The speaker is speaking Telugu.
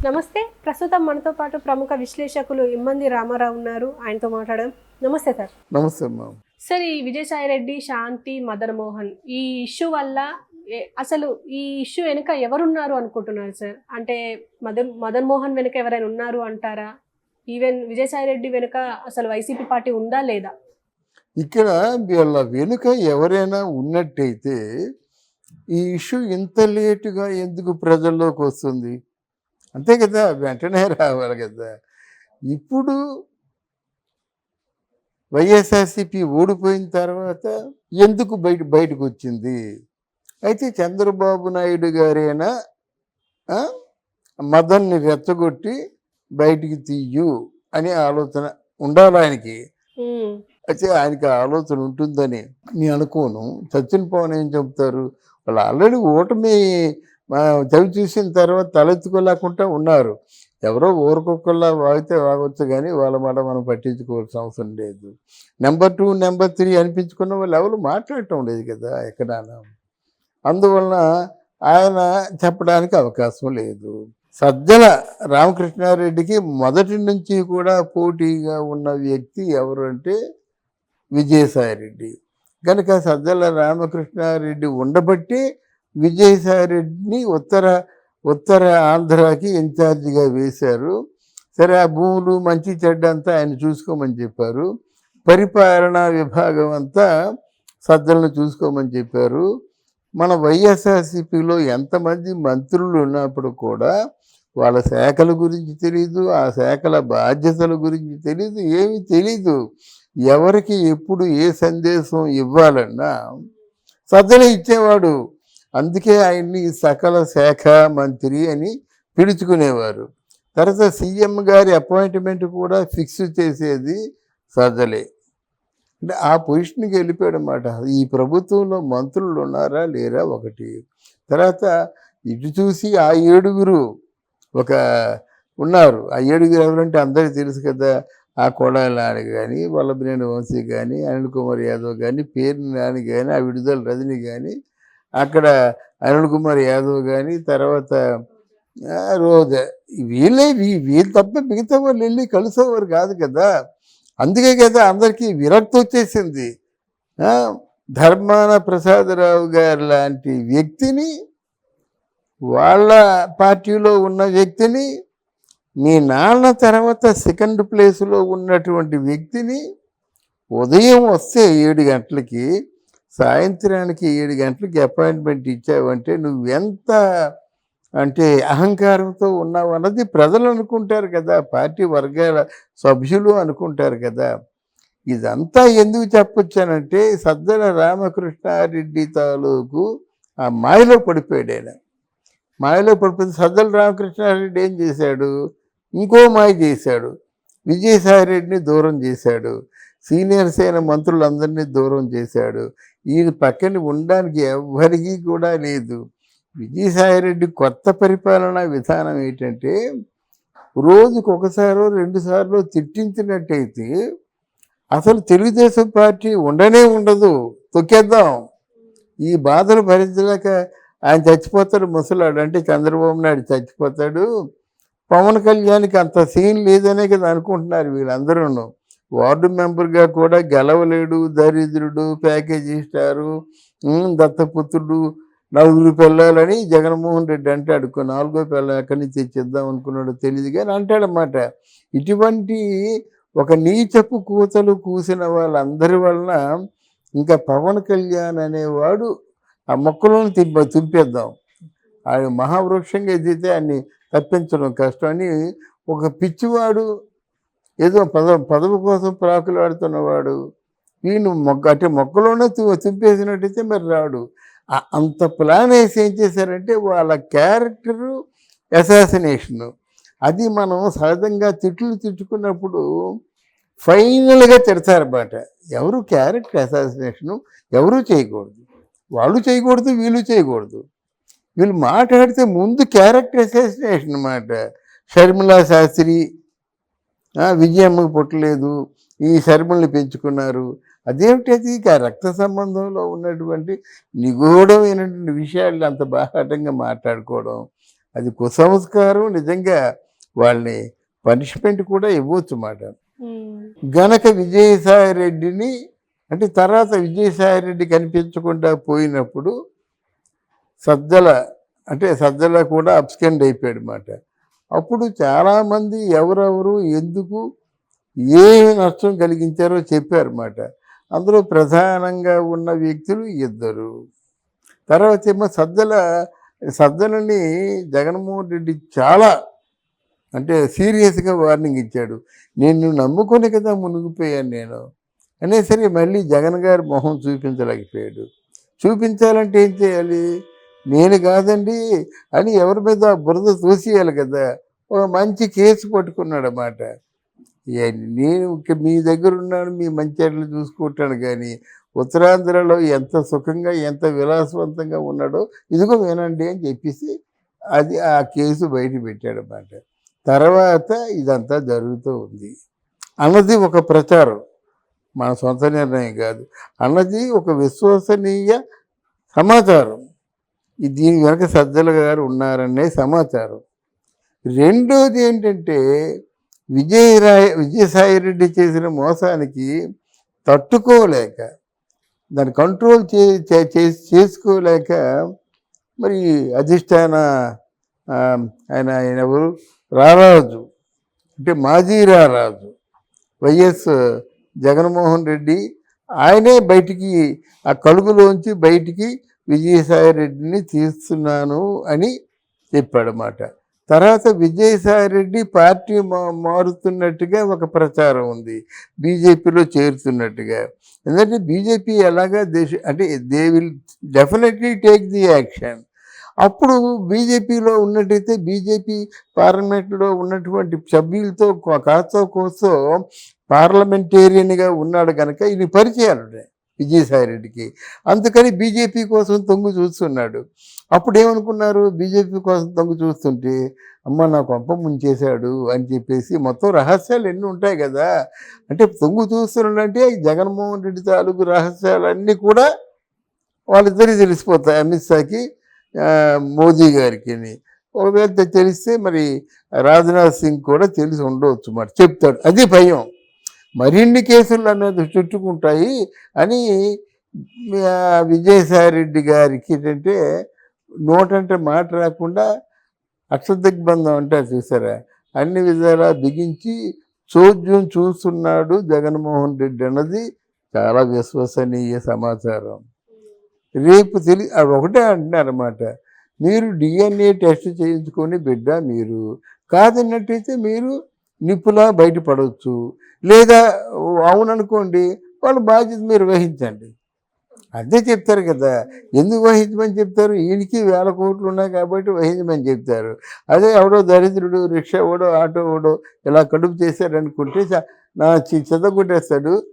నమస్తే. ప్రస్తుతం మనతో పాటు ప్రముఖ విశ్లేషకులు ఇమ్మంది రామారావు ఉన్నారు. ఆయనతో మాట్లాడడం. నమస్తే సార్. నమస్తే అమ్మా. సార్, ఈ విజయసాయిరెడ్డి, శాంతి, మదన్ మోహన్ ఈ ఇష్యూ వల్ల అసలు ఈ ఇష్యూ వెనుక ఎవరున్నారు అనుకుంటున్నారు సార్? అంటే మదన్ మోహన్ వెనుక ఎవరైనా ఉన్నారు అంటారా? ఈవెన్ విజయసాయిరెడ్డి వెనుక అసలు వైసీపీ పార్టీ ఉందా లేదా? ఇక్కడ వీళ్ళ వెనుక ఎవరైనా ఉన్నట్టయితే ఈ ఇష్యూ ఇంత లేటుగా ఎందుకు ప్రజల్లోకి వస్తుంది? అంతే కదా, వెంటనే రావాలి కదా. ఇప్పుడు వైఎస్ఆర్సీపీ ఓడిపోయిన తర్వాత ఎందుకు బయటకు వచ్చింది? అయితే చంద్రబాబు నాయుడు గారైనా మదన్ని రెచ్చగొట్టి బయటికి తీయు అనే ఆలోచన ఉండాలి ఆయనకి. అయితే ఆయనకి ఆలోచన ఉంటుందని నేను అనుకోను. సచిన్ పవన్ ఏం చెబుతారు? వాళ్ళు ఆల్రెడీ ఓటమి చవి చూసిన తర్వాత తలెత్తుకోలేకుండా ఉన్నారు. ఎవరో ఊరకొక్కల్లా వాగితే వాగొచ్చు, కానీ వాళ్ళ మాట మనం పట్టించుకోవాల్సిన అవసరం లేదు. నెంబర్ 2, నెంబర్ 3 అనిపించుకున్న వాళ్ళు ఎవరు మాట్లాడటం లేదు కదా ఎక్కడైనా. అందువలన ఆయన చెప్పడానికి అవకాశం లేదు. సజ్జల రామకృష్ణారెడ్డికి మొదటి నుంచి కూడా పోటీగా ఉన్న వ్యక్తి ఎవరు అంటే విజయసాయిరెడ్డి. కనుక సజ్జల రామకృష్ణారెడ్డి ఉండబట్టి విజయసాయిరెడ్డిని ఉత్తర ఆంధ్రాకి ఇన్ఛార్జిగా వేశారు. సరే, ఆ భూములు మంచి చెడ్డ అంతా ఆయన చూసుకోమని చెప్పారు. పరిపాలనా విభాగం అంతా సజ్జలను చూసుకోమని చెప్పారు. మన వైఎస్ఆర్సీపీలో ఎంతమంది మంత్రులు ఉన్నప్పుడు కూడా వాళ్ళ శాఖల గురించి తెలీదు, ఆ శాఖల బాధ్యతల గురించి తెలీదు, ఏమీ తెలీదు. ఎవరికి ఎప్పుడు ఏ సందేశం ఇవ్వాలన్నా సజ్జలే ఇచ్చేవాడు. అందుకే ఆయన్ని సకల శాఖ మంత్రి అని పిలుచుకునేవారు. తర్వాత సీఎం గారి అపాయింట్మెంట్ కూడా ఫిక్స్ చేసేది సజ్జలే. అంటే ఆ పొజిషన్కి వెళ్ళిపోయాడు అన్నమాట. ఈ ప్రభుత్వంలో మంత్రులు ఉన్నారా లేరా ఒకటి. తర్వాత ఇటు చూసి ఆ 7 ఒక ఉన్నారు. ఆ 7 ఎవరంటే అందరికీ తెలుసు కదా. ఆ కొడాలి నాని కానీ, వల్లభనేని వంశీ కానీ, అనిల్ కుమార్ యాదవ్ కానీ, పేరు నాని కానీ, ఆ విడుదల రజని కానీ, అక్కడ అనిల్ కుమార్ యాదవ్ కానీ, తర్వాత రోజా, వీళ్ళు తప్ప మిగతా వాళ్ళు వెళ్ళి కలిసేవారు కాదు కదా. అందుకే కదా అందరికీ విరక్తి వచ్చేసింది. ధర్మాన ప్రసాదరావు గారు లాంటి వ్యక్తిని, వాళ్ళ పార్టీలో ఉన్న వ్యక్తిని, మీ నాన్న తర్వాత సెకండ్ ప్లేస్లో ఉన్నటువంటి వ్యక్తిని ఉదయం వస్తే 7 గంటలకి, సాయంత్రానికి 7 గంటలకి అపాయింట్మెంట్ ఇచ్చావంటే నువ్వెంత అంటే అహంకారంతో ఉన్నావు అన్నది ప్రజలు అనుకుంటారు కదా, పార్టీ వర్గాల సభ్యులు అనుకుంటారు కదా. ఇదంతా ఎందుకు చెప్పొచ్చానంటే సజ్జల రామకృష్ణారెడ్డి తాలూకు ఆ మాయలో పడిపోయాడు ఆయన. మాయలో పడిపోతే సజ్జల రామకృష్ణారెడ్డి ఏం చేశాడు? ఇంకో మాయ చేశాడు. విజయసాయిరెడ్డిని దూరం చేశాడు. సీనియర్స్ అయిన మంత్రులందరినీ దూరం చేశాడు. ఈయన పక్కన ఉండడానికి ఎవ్వరికీ కూడా లేదు. విజయసాయిరెడ్డి కొత్త పరిపాలనా విధానం ఏంటంటే రోజుకు 1-2 సార్లు తిట్టించినట్టయితే అసలు తెలుగుదేశం పార్టీ ఉండదు, తొక్కేద్దాం. ఈ బాధలు భరించలేక ఆయన చచ్చిపోతాడు ముసలాడు. అంటే చంద్రబాబు నాయుడు చచ్చిపోతాడు. పవన్ కళ్యాణ్కి అంత సీన్ లేదనే కదా అనుకుంటున్నారు వీళ్ళందరూ. వార్డు మెంబర్గా కూడా గెలవలేడు, దరిద్రుడు, ప్యాకేజీ స్టారు, దత్తపుత్రుడు, 4 పిల్లలని జగన్మోహన్ రెడ్డి అంటాడు. 4వ పిల్ల ఎక్కడి నుంచి తెచ్చిద్దాం అనుకున్నాడో తెలియదు కానీ అంటాడన్నమాట. ఇటువంటి ఒక నీచపు కూతలు కూసిన వాళ్ళందరి వలన ఇంకా పవన్ కళ్యాణ్ అనేవాడు ఆ మొక్కలను తుంపేద్దాం, ఆయన మహావృక్షంగా ఎదిగితే అన్ని తప్పించడం కష్టం అని ఒక పిచ్చివాడు, ఏదో పదవి కోసం ప్రాకులాడుతున్నవాడు వీళ్ళు మొక్కలోనే తుంపేసినట్టయితే మరి రాడు. అంత ప్లాన్ వేసి ఏం చేశారంటే వాళ్ళ క్యారెక్టరు అసాసినేషను. అది మనం సహజంగా తిట్టుకున్నప్పుడు ఫైనల్గా తిడతారన్నమాట. ఎవరు క్యారెక్టర్ అసాసినేషను ఎవరు చేయకూడదు, వాళ్ళు చేయకూడదు, వీళ్ళు చేయకూడదు. వీళ్ళు మాట్లాడితే ముందు క్యారెక్టర్ అసాసినేషన్ అన్నమాట. షర్మిలా శాస్త్రి విజయమ్మకు పుట్టలేదు, ఈ శర్మల్ని పెంచుకున్నారు. అదేమిటది రక్త సంబంధంలో ఉన్నటువంటి నిగూఢమైనటువంటి విషయాలు అంత బాహాటంగా మాట్లాడుకోవడం. అది కుసంస్కారం. నిజంగా వాళ్ళని పనిష్మెంట్ కూడా ఇవ్వచ్చు మాట. గనక విజయసాయి రెడ్డిని అంటే తర్వాత విజయసాయి రెడ్డి కనిపించకుండా పోయినప్పుడు సజ్జల కూడా అబ్స్కెండ్ అయిపోయాడు మాట. అప్పుడు చాలామంది ఎవరెవరు ఎందుకు ఏమి నష్టం కలిగించారో చెప్పారన్నమాట. అందులో ప్రధానంగా ఉన్న వ్యక్తులు ఇద్దరు. తర్వాత ఏమో సజ్జలని జగన్మోహన్ రెడ్డి చాలా అంటే సీరియస్గా వార్నింగ్ ఇచ్చాడు. నేను నమ్ముకొని కదా మునిగిపోయాను నేను అనేసరి మళ్ళీ జగన్ గారి మొహం చూపించలేకపోయాడు. చూపించాలంటే ఏం చేయాలి? నేను కాదండి అని ఎవరి మీద బురద తోసేయాలి కదా. ఒక మంచి కేసు పట్టుకున్నాడు అన్నమాట. నేను మీ దగ్గర ఉన్నాను, మీ మంచి చూసుకుంటాను, కానీ ఉత్తరాంధ్రలో ఎంత సుఖంగా ఎంత విలాసవంతంగా ఉన్నాడో ఇదిగో వినండి అని చెప్పేసి ఆ కేసు బయట పెట్టాడన్నమాట. తర్వాత ఇదంతా జరుగుతూ ఉంది. అన్నది ఒక ప్రచారం, మన సొంత నిర్ణయం కాదు. అన్నది ఒక విశ్వసనీయ సమాచారం. దీని వెనక సజ్జల గారు ఉన్నారనే సమాచారం. రెండోది ఏంటంటే విజయసాయి రెడ్డి చేసిన మోసానికి తట్టుకోలేక దాన్ని కంట్రోల్ చేసుకోలేక మరి అధిష్టాన ఆయన ఎవరు రారాజు అంటే మాజీ రారాజు వైఎస్ జగన్మోహన్ రెడ్డి ఆయనే బయటికి ఆ కలుగులోంచి బయటికి విజయసాయి రెడ్డిని తీస్తున్నాను అని చెప్పాడన్నమాట. తర్వాత విజయసాయి రెడ్డి పార్టీ మారుతున్నట్టుగా ఒక ప్రచారం ఉంది, బీజేపీలో చేరుతున్నట్టుగా. ఎందుకంటే బీజేపీ ఎలాగా అంటే they will definitely take the action. అప్పుడు బీజేపీలో ఉన్నట్టయితే బీజేపీ పార్లమెంట్లో ఉన్నటువంటి సభ్యులతో కాస్తో కోస్తో పార్లమెంటేరియన్గా ఉన్నాడు కనుక ఇది పరిచయాలు విజయసాయి రెడ్డికి. అందుకని బీజేపీ కోసం తొంగు చూస్తున్నాడు. అప్పుడు ఏమనుకున్నారు? బీజేపీ కోసం తొంగు చూస్తుంటే అమ్మ నా కొంప ముంచేశాడు అని చెప్పేసి మొత్తం రహస్యాలు ఎన్ని ఉంటాయి కదా. అంటే తొంగు చూస్తున్నాడంటే జగన్మోహన్ రెడ్డి తాలూకు రహస్యాలన్నీ కూడా వాళ్ళిద్దరికీ తెలిసిపోతాయి, అమిత్ షాకి మోదీ గారికి. ఒకవేళ తెలిస్తే మరి రాజ్నాథ్ సింగ్ కూడా తెలిసి ఉండవచ్చు, మరి చెప్తాడు. అది భయం. మరిన్ని కేసులు అనేది చుట్టుకుంటాయి అని విజయసాయి రెడ్డి గారికి ఏంటంటే నోటంటే మాట రాకుండా అక్షదిగ్బంధం అంటారు చూసారా, అన్ని విధాలా బిగించి చోద్యం చూస్తున్నాడు జగన్మోహన్ రెడ్డి అన్నది చాలా విశ్వసనీయ సమాచారం. రేపు అది ఒకటే అంటున్నారన్నమాట, మీరు డిఎన్ఏ టెస్ట్ చేయించుకొని బిడ్డ మీరు కాదన్నట్టయితే మీరు నిప్పులా బయటపడవచ్చు, లేదా అవుననుకోండి వాళ్ళ బాధ్యత మీరు వహించండి. అదే చెప్తారు కదా. ఎందుకు వహించమని చెప్తారు? ఈయనకి 1000 కోట్లు ఉన్నాయి కాబట్టి వహించమని చెప్తారు. అదే ఎవడో దరిద్రుడు రిక్షా ఓడో ఆటో ఓడో ఇలా కడుపు చేశారనుకుంటే నా చెత్త కొట్టేస్తాడు.